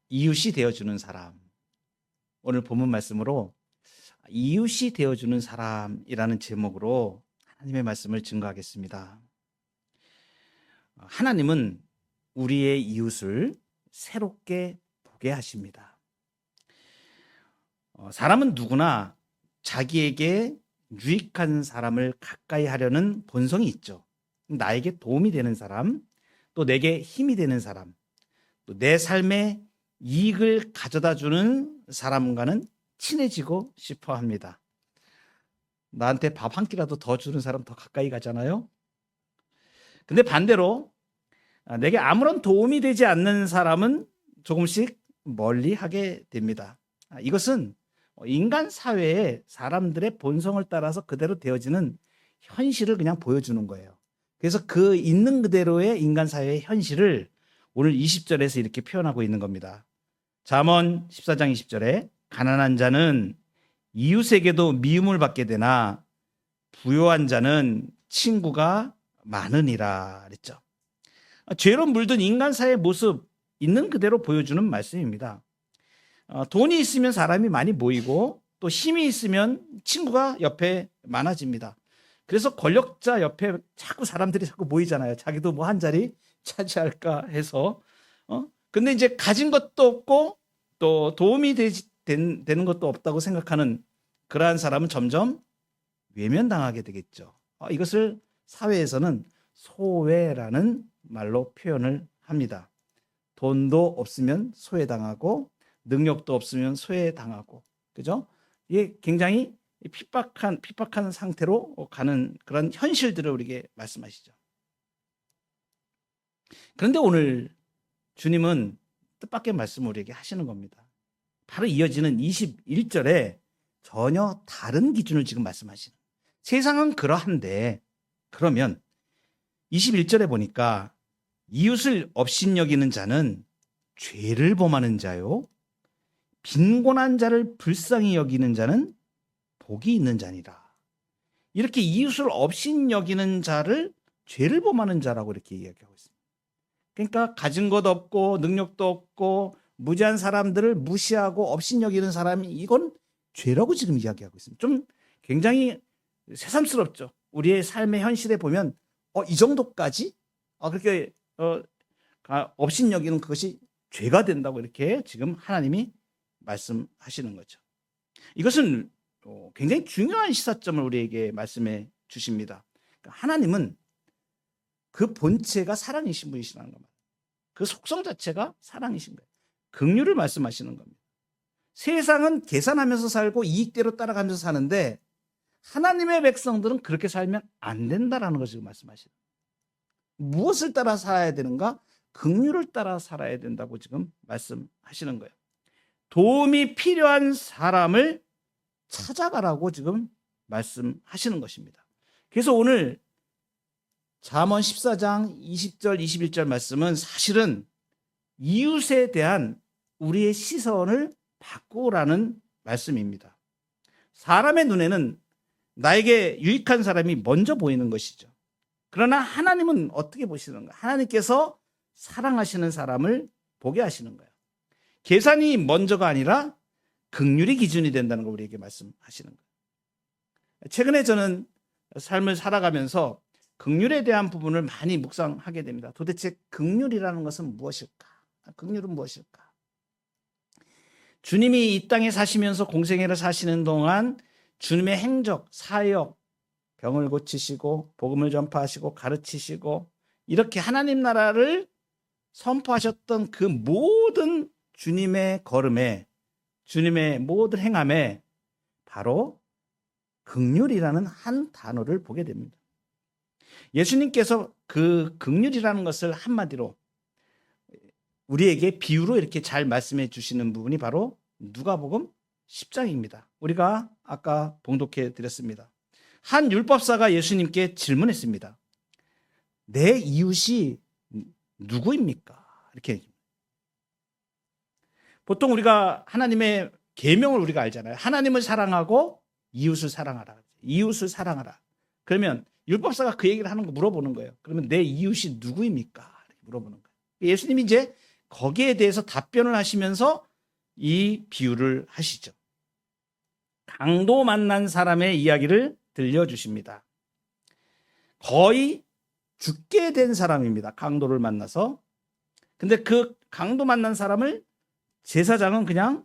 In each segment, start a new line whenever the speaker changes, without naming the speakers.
이웃이 되어주는 사람. 오늘 본문 말씀으로 이웃이 되어주는 사람이라는 제목으로 하나님의 말씀을 증거하겠습니다. 하나님은 우리의 이웃을 새롭게 보게 하십니다. 사람은 누구나 자기에게 유익한 사람을 가까이 하려는 본성이 있죠. 나에게 도움이 되는 사람, 또 내게 힘이 되는 사람, 또 내 삶에 이익을 가져다 주는 사람과는 친해지고 싶어 합니다. 나한테 밥 한 끼라도 더 주는 사람 더 가까이 가잖아요. 근데 반대로 내게 아무런 도움이 되지 않는 사람은 조금씩 멀리 하게 됩니다. 이것은 인간 사회에 사람들의 본성을 따라서 그대로 되어지는 현실을 그냥 보여주는 거예요. 그래서 그 있는 그대로의 인간 사회의 현실을 오늘 20절에서 이렇게 표현하고 있는 겁니다. 잠언 14장 20절에 가난한 자는 이웃에게도 미움을 받게 되나 부요한 자는 친구가 많으니라 그랬죠. 죄로 물든 인간 사회의 모습 있는 그대로 보여주는 말씀입니다. 돈이 있으면 사람이 많이 모이고 또 힘이 있으면 친구가 옆에 많아집니다. 그래서 권력자 옆에 자꾸 사람들이 자꾸 모이잖아요. 자기도 뭐 한 자리 차지할까 해서. 근데 이제 가진 것도 없고 또 도움이 되는 것도 없다고 생각하는 그러한 사람은 점점 외면당하게 되겠죠. 이것을 사회에서는 소외라는 말로 표현을 합니다. 돈도 없으면 소외당하고 능력도 없으면 소외당하고, 그죠? 이게 굉장히 핍박한 상태로 가는 그런 현실들을 우리에게 말씀하시죠. 그런데 오늘 주님은 뜻밖의 말씀을 우리에게 하시는 겁니다. 바로 이어지는 21절에 전혀 다른 기준을 지금 말씀하시는. 세상은 그러한데 그러면 21절에 보니까 이웃을 업신여기는 자는 죄를 범하는 자요, 빈곤한 자를 불쌍히 여기는 자는 복이 있는 자니라. 이렇게 이웃을 업신여기는 자를 죄를 범하는 자라고 이렇게 이야기하고 있습니다. 그러니까 가진 것 없고 능력도 없고 무지한 사람들을 무시하고 업신여기는 사람이 이건 죄라고 지금 이야기하고 있습니다. 좀 굉장히 새삼스럽죠. 우리의 삶의 현실에 보면 이 정도까지 그렇게 업신여기는 그것이 죄가 된다고 이렇게 지금 하나님이 말씀하시는 거죠. 이것은 굉장히 중요한 시사점을 우리에게 말씀해 주십니다. 그러니까 하나님은 그 본체가 사랑이신 분이시라는 겁니다. 그 속성 자체가 사랑이신 거예요. 긍휼을 말씀하시는 겁니다. 세상은 계산하면서 살고 이익대로 따라가면서 사는데 하나님의 백성들은 그렇게 살면 안 된다라는 것을 말씀하시는 거예요. 무엇을 따라 살아야 되는가? 긍휼을 따라 살아야 된다고 지금 말씀하시는 거예요. 도움이 필요한 사람을 찾아가라고 지금 말씀하시는 것입니다. 그래서 오늘 잠언 14장 20절 21절 말씀은 사실은 이웃에 대한 우리의 시선을 바꾸라는 말씀입니다. 사람의 눈에는 나에게 유익한 사람이 먼저 보이는 것이죠. 그러나 하나님은 어떻게 보시는가? 하나님께서 사랑하시는 사람을 보게 하시는 거예요. 계산이 먼저가 아니라 긍휼이 기준이 된다는 걸 우리에게 말씀하시는 거예요. 최근에 저는 삶을 살아가면서 긍휼에 대한 부분을 많이 묵상하게 됩니다. 도대체 긍휼이라는 것은 무엇일까? 긍휼은 무엇일까? 주님이 이 땅에 사시면서 공생애를 사시는 동안 주님의 행적, 사역, 병을 고치시고 복음을 전파하시고 가르치시고 이렇게 하나님 나라를 선포하셨던 그 모든 주님의 걸음에, 주님의 모든 행함에 바로 긍휼이라는 한 단어를 보게 됩니다. 예수님께서 그 긍휼이라는 것을 한마디로 우리에게 비유로 이렇게 잘 말씀해 주시는 부분이 바로 누가복음 10장입니다. 우리가 아까 봉독해 드렸습니다. 한 율법사가 예수님께 질문했습니다. 내 이웃이 누구입니까? 이렇게. 보통 우리가 하나님의 계명을 우리가 알잖아요. 하나님을 사랑하고 이웃을 사랑하라. 이웃을 사랑하라. 그러면 율법사가 그 얘기를 하는 거 물어보는 거예요. 그러면 내 이웃이 누구입니까? 이렇게 물어보는 거예요. 예수님이 이제 거기에 대해서 답변을 하시면서 이 비유를 하시죠. 강도 만난 사람의 이야기를 들려주십니다. 거의 죽게 된 사람입니다. 강도를 만나서. 근데 그 강도 만난 사람을 제사장은 그냥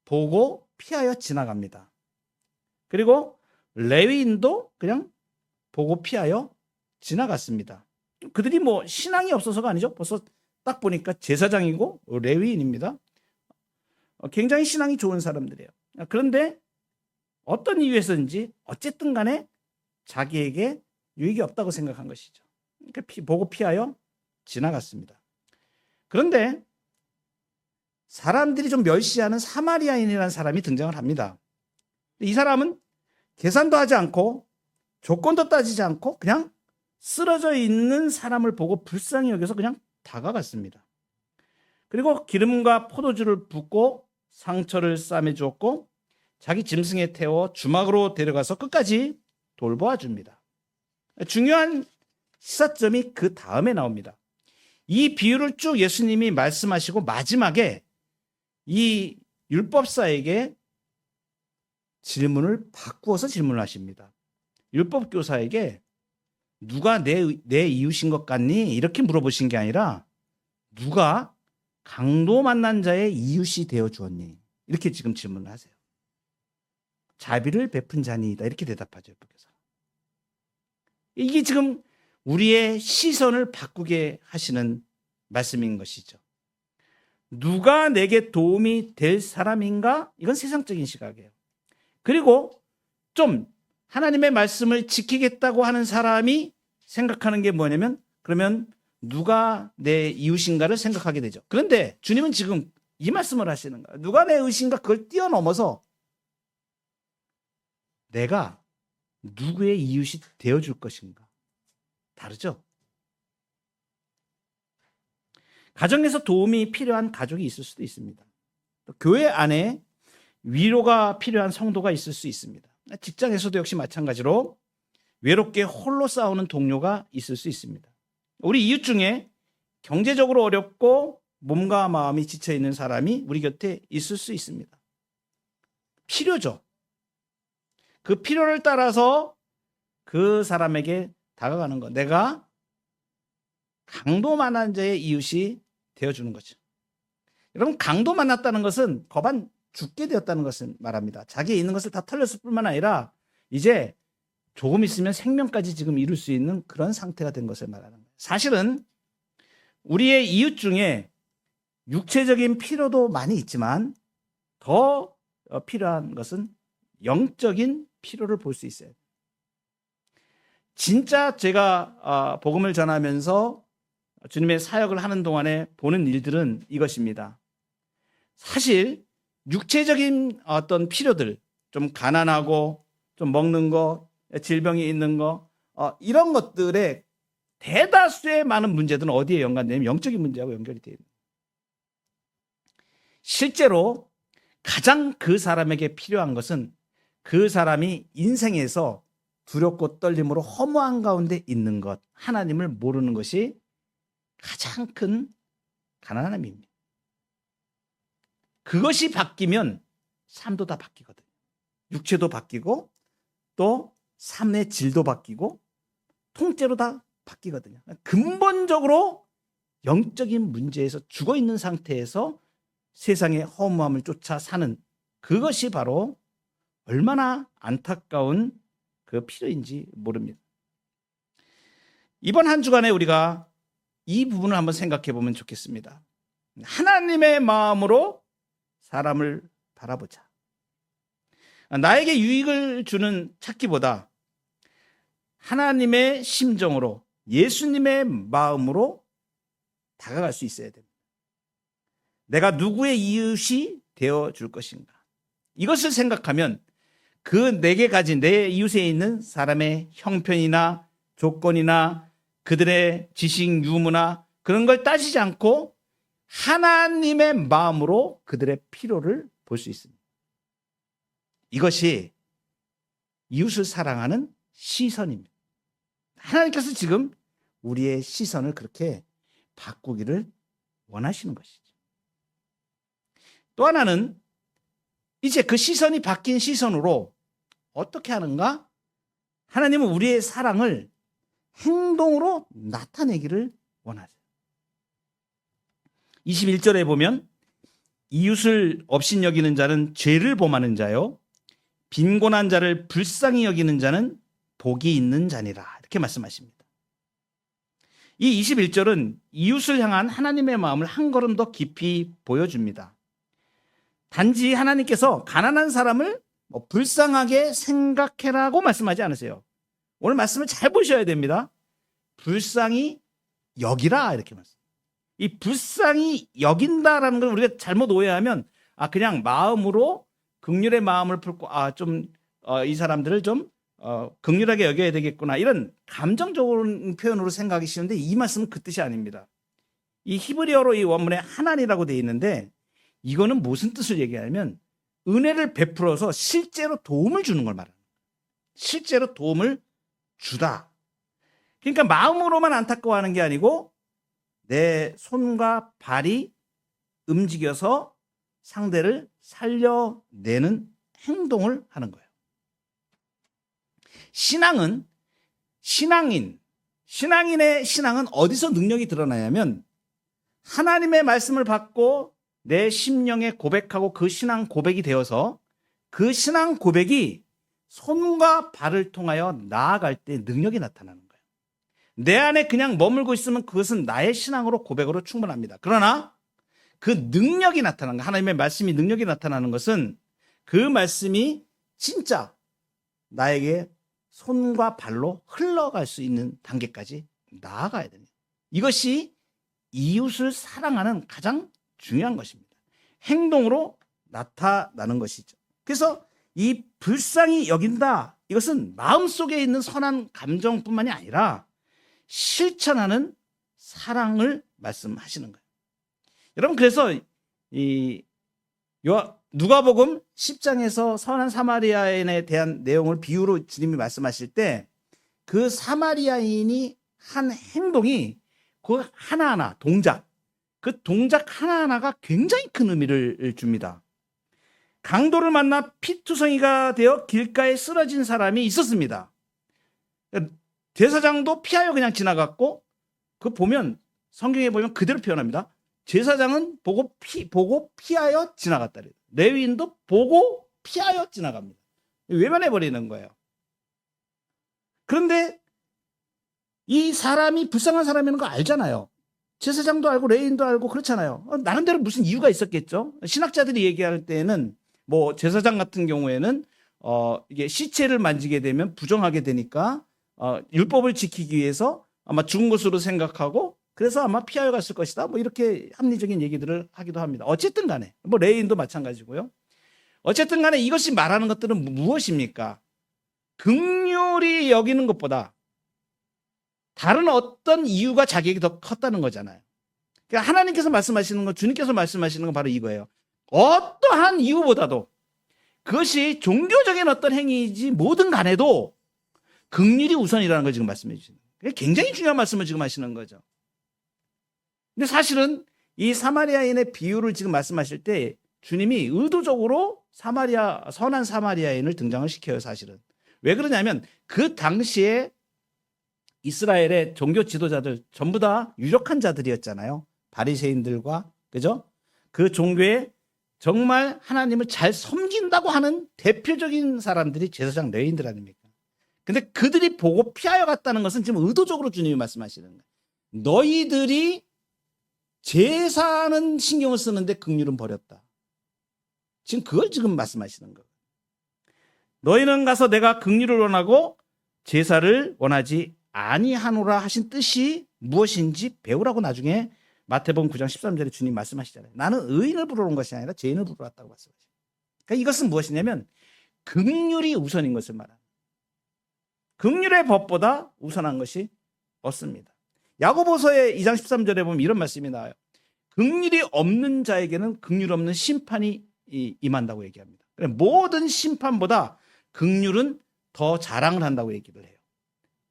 보고 피하여 지나갑니다. 그리고 레위인도 그냥 보고 피하여 지나갔습니다. 그들이 뭐 신앙이 없어서가 아니죠. 벌써 딱 보니까 제사장이고 레위인입니다. 굉장히 신앙이 좋은 사람들이에요. 그런데 어떤 이유에서인지 어쨌든 간에 자기에게 유익이 없다고 생각한 것이죠. 그러니까 보고 피하여 지나갔습니다. 그런데 사람들이 좀 멸시하는 사마리아인이라는 사람이 등장을 합니다. 이 사람은 계산도 하지 않고 조건도 따지지 않고 그냥 쓰러져 있는 사람을 보고 불쌍히 여겨서 그냥 다가갔습니다. 그리고 기름과 포도주를 붓고 상처를 싸매 주었고 자기 짐승에 태워 주막으로 데려가서 끝까지 돌보아 줍니다. 중요한 시사점이 그 다음에 나옵니다. 이 비유를 쭉 예수님이 말씀하시고 마지막에 이 율법사에게 질문을 바꾸어서 질문을 하십니다. 율법교사에게 누가 내 이웃인 것 같니? 이렇게 물어보신 게 아니라 누가 강도 만난 자의 이웃이 되어 주었니? 이렇게 지금 질문을 하세요. 자비를 베푼 자니이다. 이렇게 대답하죠. 율법교사. 이게 지금 우리의 시선을 바꾸게 하시는 말씀인 것이죠. 누가 내게 도움이 될 사람인가? 이건 세상적인 시각이에요. 그리고 좀 하나님의 말씀을 지키겠다고 하는 사람이 생각하는 게 뭐냐면 그러면 누가 내 이웃인가를 생각하게 되죠. 그런데 주님은 지금 이 말씀을 하시는 거예요. 누가 내 이웃인가 그걸 뛰어넘어서 내가 누구의 이웃이 되어줄 것인가. 다르죠? 가정에서 도움이 필요한 가족이 있을 수도 있습니다. 또 교회 안에 위로가 필요한 성도가 있을 수 있습니다. 직장에서도 역시 마찬가지로 외롭게 홀로 싸우는 동료가 있을 수 있습니다. 우리 이웃 중에 경제적으로 어렵고 몸과 마음이 지쳐있는 사람이 우리 곁에 있을 수 있습니다. 필요죠. 그 필요를 따라서 그 사람에게 다가가는 것. 내가 강도 만난 자의 이웃이 되어주는 거죠. 여러분, 강도 만났다는 것은 거반 죽게 되었다는 것을 말합니다. 자기에 있는 것을 다 털렸을 뿐만 아니라 이제 조금 있으면 생명까지 지금 이룰 수 있는 그런 상태가 된 것을 말하는 거예요. 사실은 우리의 이웃 중에 육체적인 필요도 많이 있지만 더 필요한 것은 영적인 필요를 볼 수 있어요. 진짜 제가 복음을 전하면서 주님의 사역을 하는 동안에 보는 일들은 이것입니다. 사실 육체적인 어떤 필요들, 좀 가난하고 좀 먹는 거, 질병이 있는 거, 이런 것들의 대다수의 많은 문제들은 어디에 연관되냐면 영적인 문제하고 연결이 되어 있는 거예요. 실제로 가장 그 사람에게 필요한 것은 그 사람이 인생에서 두렵고 떨림으로 허무한 가운데 있는 것, 하나님을 모르는 것이 가장 큰 가난함입니다. 그것이 바뀌면 삶도 다 바뀌거든요. 육체도 바뀌고 또 삶의 질도 바뀌고 통째로 다 바뀌거든요. 근본적으로 영적인 문제에서 죽어있는 상태에서 세상의 허무함을 쫓아 사는 그것이 바로 얼마나 안타까운 그 필요인지 모릅니다. 이번 한 주간에 우리가 이 부분을 한번 생각해 보면 좋겠습니다. 하나님의 마음으로 사람을 바라보자. 나에게 유익을 주는 찾기보다 하나님의 심정으로 예수님의 마음으로 다가갈 수 있어야 됩니다. 내가 누구의 이웃이 되어줄 것인가. 이것을 생각하면 그 내게 가진 내 이웃에 있는 사람의 형편이나 조건이나 그들의 지식 유무나 그런 걸 따지지 않고 하나님의 마음으로 그들의 필요를 볼 수 있습니다. 이것이 이웃을 사랑하는 시선입니다. 하나님께서 지금 우리의 시선을 그렇게 바꾸기를 원하시는 것이죠. 또 하나는 이제 그 시선이 바뀐 시선으로 어떻게 하는가? 하나님은 우리의 사랑을 행동으로 나타내기를 원하세요. 21절에 보면 이웃을 업신여기는 자는 죄를 범하는 자요 빈곤한 자를 불쌍히 여기는 자는 복이 있는 자니라 이렇게 말씀하십니다. 이 21절은 이웃을 향한 하나님의 마음을 한 걸음 더 깊이 보여줍니다. 단지 하나님께서 가난한 사람을 불쌍하게 생각해라고 말씀하지 않으세요. 오늘 말씀을 잘 보셔야 됩니다. 불쌍히 여기라 이렇게 말씀. 이 불쌍히 여긴다라는 걸 우리가 잘못 오해하면 그냥 마음으로 긍휼의 마음을 품고 이 사람들을 좀 긍휼하게 여겨야 되겠구나 이런 감정적인 표현으로 생각하기 쉬운데 이 말씀은 그 뜻이 아닙니다. 이 히브리어로 이 원문에 하나니라고 되어 있는데 이거는 무슨 뜻을 얘기하냐면 은혜를 베풀어서 실제로 도움을 주는 걸 말합니다. 실제로 도움을 주다. 그러니까 마음으로만 안타까워하는 게 아니고 내 손과 발이 움직여서 상대를 살려내는 행동을 하는 거예요. 신앙인의 신앙은 어디서 능력이 드러나냐면 하나님의 말씀을 받고 내 심령에 고백하고 그 신앙 고백이 되어서 그 신앙 고백이 손과 발을 통하여 나아갈 때 능력이 나타나는 거예요. 내 안에 그냥 머물고 있으면 그것은 나의 신앙으로 고백으로 충분합니다. 그러나 그 능력이 나타나는 거, 하나님의 말씀이 능력이 나타나는 것은 그 말씀이 진짜 나에게 손과 발로 흘러갈 수 있는 단계까지 나아가야 됩니다. 이것이 이웃을 사랑하는 가장 중요한 것입니다. 행동으로 나타나는 것이죠. 그래서 이 불쌍히 여긴다, 이것은 마음속에 있는 선한 감정뿐만이 아니라 실천하는 사랑을 말씀하시는 거예요. 여러분, 그래서 이 누가복음 10장에서 선한 사마리아인에 대한 내용을 비유로 주님이 말씀하실 때 그 사마리아인이 한 행동이 그 하나하나 그 동작 하나하나가 굉장히 큰 의미를 줍니다. 강도를 만나 피투성이가 되어 길가에 쓰러진 사람이 있었습니다. 제사장도 피하여 그냥 지나갔고, 성경에 보면 그대로 표현합니다. 제사장은 보고 피하여 지나갔다. 레위인도 보고 피하여 지나갑니다. 외면해버리는 거예요. 그런데 이 사람이 불쌍한 사람이라는 거 알잖아요. 제사장도 알고 레위인도 알고 그렇잖아요. 나름대로 무슨 이유가 있었겠죠. 신학자들이 얘기할 때는 제사장 같은 경우에는 이게 시체를 만지게 되면 부정하게 되니까 율법을 지키기 위해서 아마 죽은 것으로 생각하고 그래서 아마 피하여 갔을 것이다. 이렇게 합리적인 얘기들을 하기도 합니다. 어쨌든 간에 레위인도 마찬가지고요. 어쨌든 간에 이것이 말하는 것들은 무엇입니까? 긍휼히 여기는 것보다 다른 어떤 이유가 자기에게 더 컸다는 거잖아요. 그러니까 하나님께서 말씀하시는 건, 주님께서 말씀하시는 건 바로 이거예요. 어떠한 이유보다도 그것이 종교적인 어떤 행위이지 뭐든 간에도 긍휼이 우선이라는 걸 지금 말씀해 주시는 거예요. 굉장히 중요한 말씀을 지금 하시는 거죠. 근데 사실은 이 사마리아인의 비유를 지금 말씀하실 때 주님이 의도적으로 선한 사마리아인을 등장을 시켜요, 사실은. 왜 그러냐면 그 당시에 이스라엘의 종교 지도자들 전부 다 유력한 자들이었잖아요. 바리새인들과, 그죠? 그 종교에 정말 하나님을 잘 섬긴다고 하는 대표적인 사람들이 제사장 레위인들 아닙니까? 근데 그들이 보고 피하여 갔다는 것은 지금 의도적으로 주님이 말씀하시는 거예요. 너희들이 제사는 신경을 쓰는데 긍휼은 버렸다. 지금 그걸 지금 말씀하시는 거예요. 너희는 가서 내가 긍휼을 원하고 제사를 원하지 아니하노라 하신 뜻이 무엇인지 배우라고 나중에 마태복음 9장 13절에 주님 말씀하시잖아요. 나는 의인을 부르러 온 것이 아니라 죄인을 부르러 왔다고 말씀하시죠. 그러니까 이것은 무엇이냐면 긍휼이 우선인 것을 말합니다. 긍휼의 법보다 우선한 것이 없습니다. 야고보서의 2장 13절에 보면 이런 말씀이 나와요. 긍휼이 없는 자에게는 긍휼 없는 심판이 임한다고 얘기합니다. 모든 심판보다 긍휼은 더 자랑을 한다고 얘기를 해요.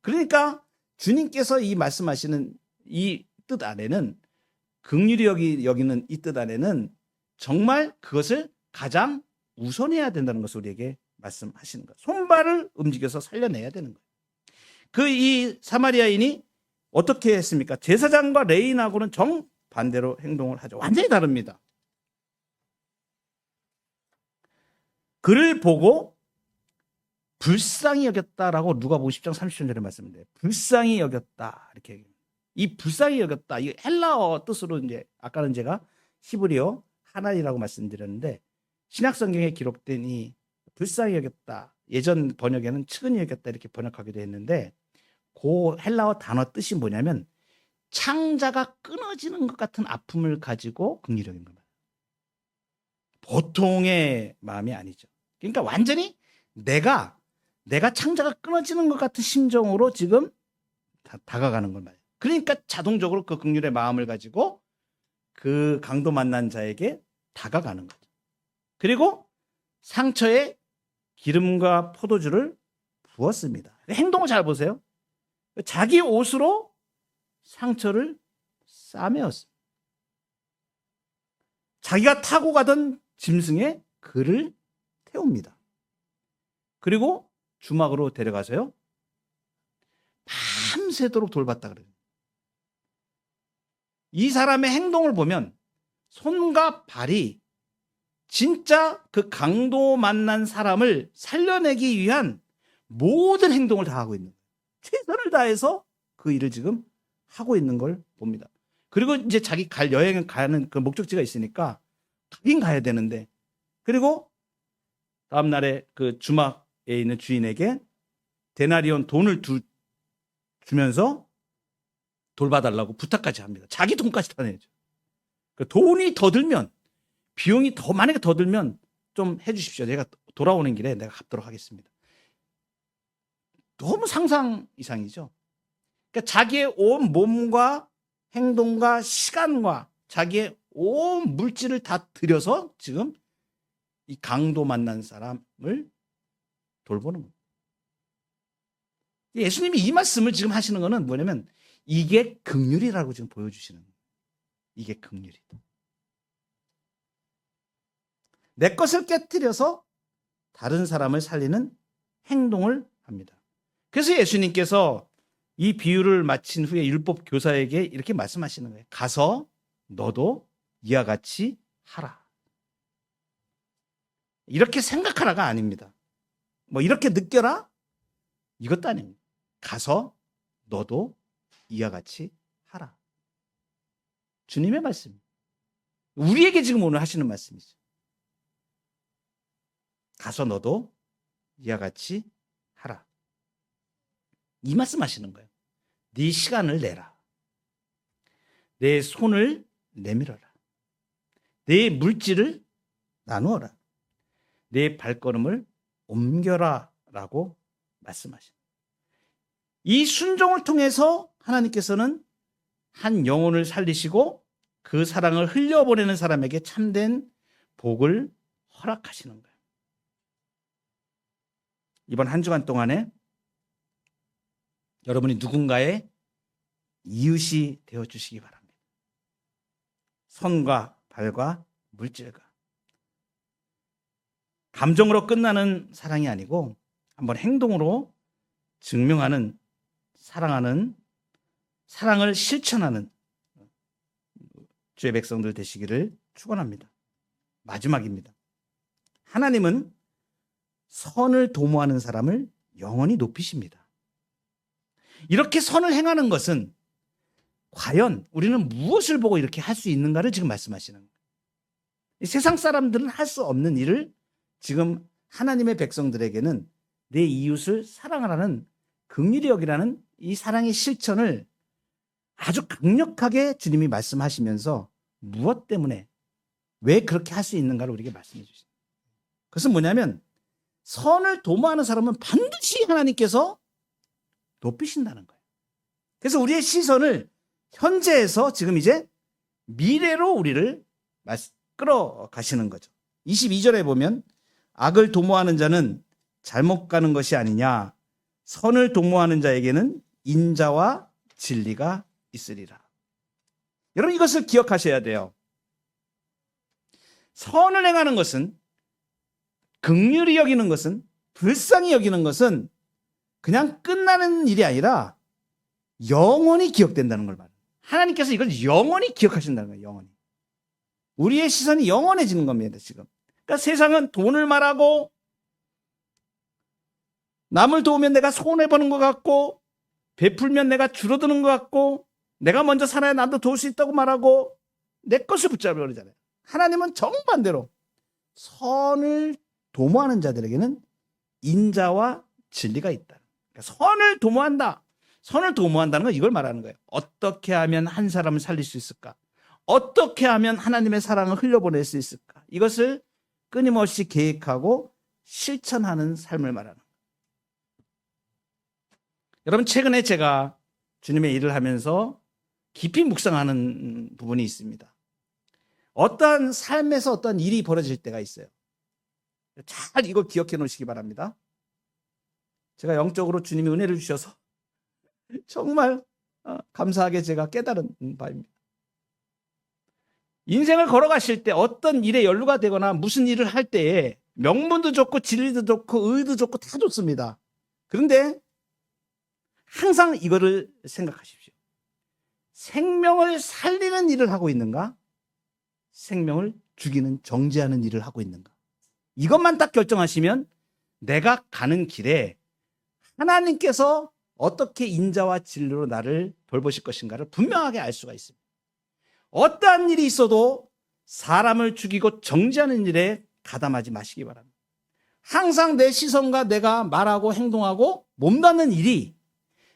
그러니까 주님께서 이 말씀하시는 이 뜻 안에는 긍휼히 여기는 이 뜻 안에는 정말 그것을 가장 우선해야 된다는 것을 우리에게 말씀하시는 거예요. 손발을 움직여서 살려내야 되는 거예요. 이 사마리아인이 어떻게 했습니까? 제사장과 레위인하고는 정반대로 행동을 하죠. 완전히 다릅니다. 그를 보고 불쌍히 여겼다라고 누가복음 10장 30절에 말씀인데, 불쌍히 여겼다 이렇게 얘기합니다. 이 불쌍히 여겼다, 이 헬라어 뜻으로 이제 아까는 제가 히브리어 하나니라고 말씀드렸는데, 신약 성경에 기록된 이 불쌍히 여겼다, 예전 번역에는 측은히 여겼다 이렇게 번역하기도 했는데, 그 헬라어 단어 뜻이 뭐냐면 창자가 끊어지는 것 같은 아픔을 가지고 긍휼히 여긴 겁니다. 보통의 마음이 아니죠. 그러니까 완전히 내가 창자가 끊어지는 것 같은 심정으로 지금 다가가는 걸 말이에요. 그러니까 자동적으로 그 긍휼의 마음을 가지고 그 강도 만난 자에게 다가가는 거죠. 그리고 상처에 기름과 포도주를 부었습니다. 행동을 잘 보세요. 자기 옷으로 상처를 싸매었습니다. 자기가 타고 가던 짐승에 그를 태웁니다. 그리고 주막으로 데려가서요, 밤새도록 돌봤다 그래요. 이 사람의 행동을 보면 손과 발이 진짜 그 강도 만난 사람을 살려내기 위한 모든 행동을 다 하고 있는 거예요. 최선을 다해서 그 일을 지금 하고 있는 걸 봅니다. 그리고 이제 자기 여행 가는 그 목적지가 있으니까 가긴 가야 되는데, 그리고 다음 날에 그 주막에 있는 주인에게 데나리온 돈을 주면서 돌봐달라고 부탁까지 합니다. 자기 돈까지 다 내죠. 그 돈이 더 들면, 비용이 만약에 더 들면 좀 해주십시오. 내가 돌아오는 길에 내가 갚도록 하겠습니다. 너무 상상 이상이죠. 그러니까 자기의 온 몸과 행동과 시간과 자기의 온 물질을 다 들여서 지금 이 강도 만난 사람을 돌보는 거예요. 예수님이 이 말씀을 지금 하시는 거는 뭐냐면 이게 긍휼이라고 지금 보여주시는 거예요. 이게 긍휼이다. 내 것을 깨뜨려서 다른 사람을 살리는 행동을 합니다. 그래서 예수님께서 이 비유를 마친 후에 율법 교사에게 이렇게 말씀하시는 거예요. 가서 너도 이와 같이 하라. 이렇게 생각하라가 아닙니다. 뭐 이렇게 느껴라? 이것도 아닙니다. 가서 너도 이와 같이 하라. 주님의 말씀. 우리에게 지금 오늘 하시는 말씀이죠. 가서 너도 이와 같이 하라. 이 말씀 하시는 거예요. 네 시간을 내라. 내 손을 내밀어라. 내 물질을 나누어라. 내 발걸음을 옮겨라 라고 말씀하십니다. 이 순종을 통해서 하나님께서는 한 영혼을 살리시고 그 사랑을 흘려보내는 사람에게 참된 복을 허락하시는 거예요. 이번 한 주간 동안에 여러분이 누군가의 이웃이 되어주시기 바랍니다. 손과 발과 물질과. 감정으로 끝나는 사랑이 아니고 한번 행동으로 증명하는, 사랑하는, 사랑을 실천하는 주의 백성들 되시기를 축원합니다. 마지막입니다. 하나님은 선을 도모하는 사람을 영원히 높이십니다. 이렇게 선을 행하는 것은 과연 우리는 무엇을 보고 이렇게 할 수 있는가를 지금 말씀하시는 거예요. 세상 사람들은 할 수 없는 일을 지금 하나님의 백성들에게는 내 이웃을 사랑하라는, 긍휼히 여기라는 이 사랑의 실천을 아주 강력하게 주님이 말씀하시면서 무엇 때문에, 왜 그렇게 할 수 있는가를 우리에게 말씀해 주십니다. 그것은 뭐냐면 선을 도모하는 사람은 반드시 하나님께서 높이신다는 거예요. 그래서 우리의 시선을 현재에서 지금 이제 미래로 우리를 끌어가시는 거죠. 22절에 보면 악을 도모하는 자는 잘못 가는 것이 아니냐, 선을 도모하는 자에게는 인자와 진리가 있으리라. 여러분 이것을 기억하셔야 돼요. 선을 행하는 것은, 긍휼히 여기는 것은, 불쌍히 여기는 것은 그냥 끝나는 일이 아니라 영원히 기억된다는 걸 말해요. 하나님께서 이걸 영원히 기억하신다는 거예요. 영원히. 우리의 시선이 영원해지는 겁니다. 지금. 그러니까 세상은 돈을 말하고 남을 도우면 내가 손해보는 것 같고 베풀면 내가 줄어드는 것 같고 내가 먼저 살아야 남도 도울 수 있다고 말하고 내 것을 붙잡으려고 그러잖아요. 하나님은 정반대로 선을 도모하는 자들에게는 인자와 진리가 있다. 그러니까 선을 도모한다. 선을 도모한다는 건 이걸 말하는 거예요. 어떻게 하면 한 사람을 살릴 수 있을까? 어떻게 하면 하나님의 사랑을 흘려보낼 수 있을까? 이것을 끊임없이 계획하고 실천하는 삶을 말하는 거예요. 여러분 최근에 제가 주님의 일을 하면서 깊이 묵상하는 부분이 있습니다. 어떠한 삶에서 어떤 일이 벌어질 때가 있어요. 잘 이거 기억해 놓으시기 바랍니다. 제가 영적으로 주님이 은혜를 주셔서 정말 감사하게 제가 깨달은 바입니다. 인생을 걸어가실 때 어떤 일에 연루가 되거나 무슨 일을 할 때에 명분도 좋고 진리도 좋고 의도 좋고 다 좋습니다. 그런데 항상 이거를 생각하십시오. 생명을 살리는 일을 하고 있는가? 생명을 죽이는 정죄하는 일을 하고 있는가? 이것만 딱 결정하시면 내가 가는 길에 하나님께서 어떻게 인자와 진리로 나를 돌보실 것인가를 분명하게 알 수가 있습니다. 어떠한 일이 있어도 사람을 죽이고 정죄하는 일에 가담하지 마시기 바랍니다. 항상 내 시선과 내가 말하고 행동하고 몸담는 일이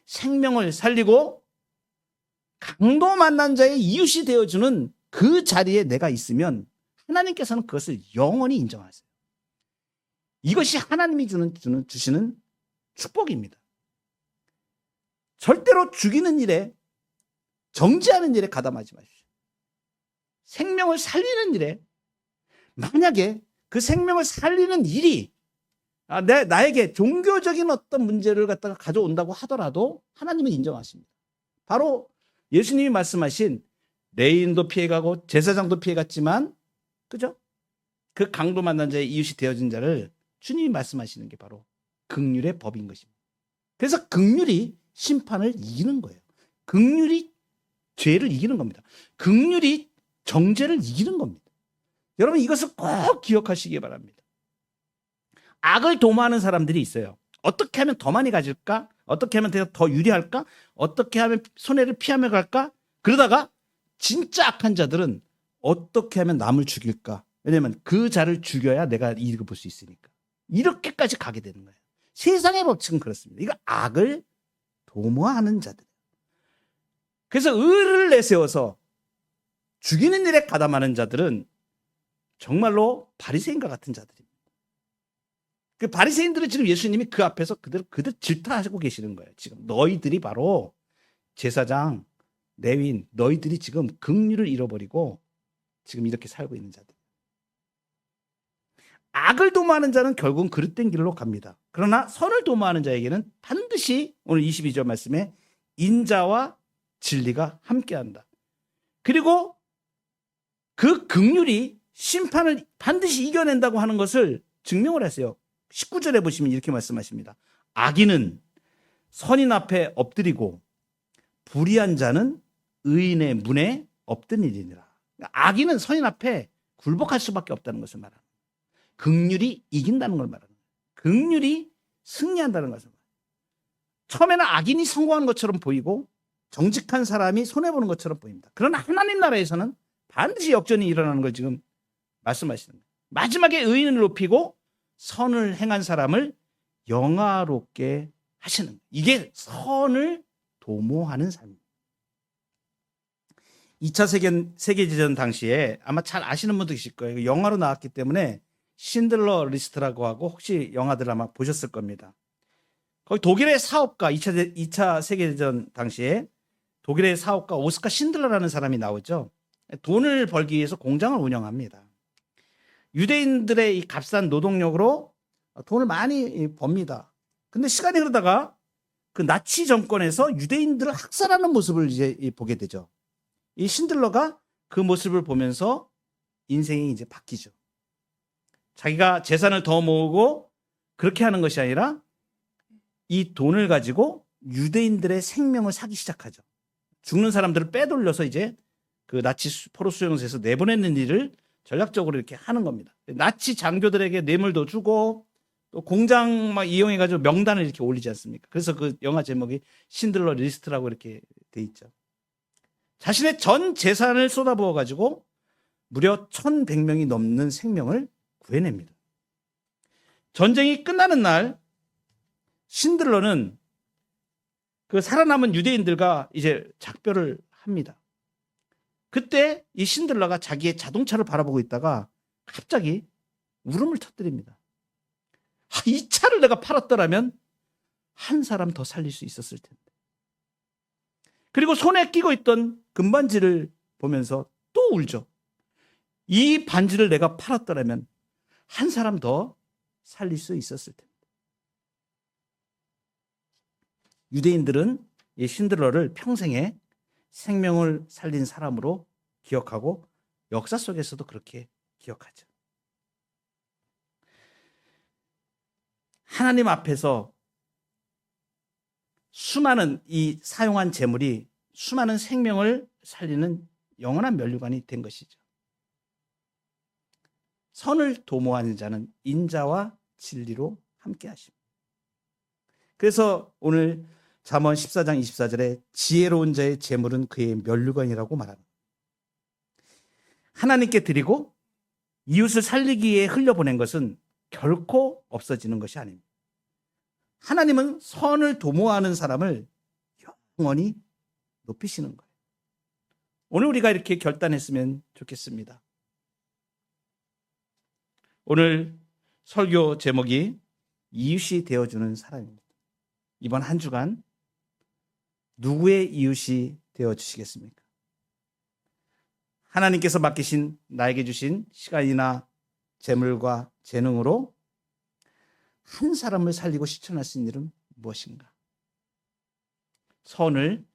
생명을 살리고 강도 만난 자의 이웃이 되어주는 그 자리에 내가 있으면 하나님께서는 그것을 영원히 인정하세요. 이것이 하나님이 주시는 축복입니다. 절대로 죽이는 일에, 정죄하는 일에 가담하지 마십시오. 생명을 살리는 일에, 만약에 그 생명을 살리는 일이 나에게 종교적인 어떤 문제를 갖다가 가져온다고 하더라도 하나님은 인정하십니다. 바로 예수님이 말씀하신 레인도 피해가고 제사장도 피해갔지만, 그죠? 그 강도 만난 자의 이웃이 되어진 자를 주님이 말씀하시는 게 바로 긍휼의 법인 것입니다. 그래서 긍휼이 심판을 이기는 거예요. 긍휼이 죄를 이기는 겁니다. 긍휼이 정죄를 이기는 겁니다. 여러분 이것을 꼭 기억하시기 바랍니다. 악을 도모하는 사람들이 있어요. 어떻게 하면 더 많이 가질까? 어떻게 하면 더 유리할까? 어떻게 하면 손해를 피하며 갈까? 그러다가 진짜 악한 자들은 어떻게 하면 남을 죽일까? 왜냐하면 그 자를 죽여야 내가 이익을 볼 수 있으니까. 이렇게까지 가게 되는 거예요. 세상의 법칙은 그렇습니다. 이거 악을 도모하는 자들. 그래서 의를 내세워서 죽이는 일에 가담하는 자들은 정말로 바리새인과 같은 자들입니다. 그 바리새인들은 지금 예수님이 그 앞에서 그들 질타하고 계시는 거예요. 지금 너희들이 바로 제사장, 레위인, 너희들이 지금 긍휼을 잃어버리고 지금 이렇게 살고 있는 자들. 악을 도모하는 자는 결국은 그릇된 길로 갑니다. 그러나 선을 도모하는 자에게는 반드시 오늘 22절 말씀에 인자와 진리가 함께한다. 그리고 그 긍휼이 심판을 반드시 이겨낸다고 하는 것을 증명을 했어요. 19절에 보시면 이렇게 말씀하십니다. 악인은 선인 앞에 엎드리고 불의한 자는 의인의 문에 엎드리니라. 악인은 선인 앞에 굴복할 수밖에 없다는 것을 말합니다. 긍휼이 이긴다는 걸 말하는 거예요. 긍휼이 승리한다는 것을 말합니다. 처음에는 악인이 성공하는 것처럼 보이고 정직한 사람이 손해보는 것처럼 보입니다. 그러나 하나님 나라에서는 반드시 역전이 일어나는 걸 지금 말씀하시는 거예요. 마지막에 의인을 높이고 선을 행한 사람을 영화롭게 하시는 거예요. 이게 선을 도모하는 삶입니다. 2차 세계대전 당시에 아마 잘 아시는 분도 계실 거예요. 영화로 나왔기 때문에 신들러 리스트라고 하고 혹시 영화들 아마 보셨을 겁니다. 거기 독일의 사업가 2차 세계대전 당시에 독일의 사업가 오스카 신들러라는 사람이 나오죠. 돈을 벌기 위해서 공장을 운영합니다. 유대인들의 이 값싼 노동력으로 돈을 많이 법니다. 근데 시간이 흐르다가 그 나치 정권에서 유대인들을 학살하는 모습을 이제 보게 되죠. 이 신들러가 그 모습을 보면서 인생이 이제 바뀌죠. 자기가 재산을 더 모으고 그렇게 하는 것이 아니라 이 돈을 가지고 유대인들의 생명을 사기 시작하죠. 죽는 사람들을 빼돌려서 이제 그 나치 포로 수용소에서 내보내는 일을 전략적으로 이렇게 하는 겁니다. 나치 장교들에게 뇌물도 주고 또 공장 막 이용해가지고 명단을 이렇게 올리지 않습니까? 그래서 그 영화 제목이 신들러 리스트라고 이렇게 돼 있죠. 자신의 전 재산을 쏟아부어가지고 무려 1,100명이 넘는 생명을 구해냅니다. 전쟁이 끝나는 날 신들러는 그 살아남은 유대인들과 이제 작별을 합니다. 그때 이 신들러가 자기의 자동차를 바라보고 있다가 갑자기 울음을 터뜨립니다. 이 차를 내가 팔았더라면 한 사람 더 살릴 수 있었을 텐데. 그리고 손에 끼고 있던 금반지를 보면서 또 울죠. 이 반지를 내가 팔았더라면 한 사람 더 살릴 수 있었을 텐데. 유대인들은 이 신들러를 평생에 생명을 살린 사람으로 기억하고 역사 속에서도 그렇게 기억하죠. 하나님 앞에서 수많은 이 사용한 재물이 수많은 생명을 살리는 영원한 면류관이 된 것이죠. 선을 도모하는 자는 인자와 진리로 함께 하십니다. 그래서 오늘 잠언 14장 24절에 지혜로운 자의 재물은 그의 면류관이라고 말합니다. 하나님께 드리고 이웃을 살리기 위해 흘려보낸 것은 결코 없어지는 것이 아닙니다. 하나님은 선을 도모하는 사람을 영원히 높이시는 거예요. 오늘 우리가 이렇게 결단했으면 좋겠습니다. 오늘 설교 제목이 이웃이 되어주는 사람입니다. 이번 한 주간 누구의 이웃이 되어주시겠습니까? 하나님께서 맡기신 나에게 주신 시간이나 재물과 재능으로 한 사람을 살리고 실천할 수 있는 일은 무엇인가? 선을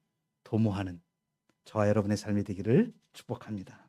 도모하는 저와 여러분의 삶이 되기를 축복합니다.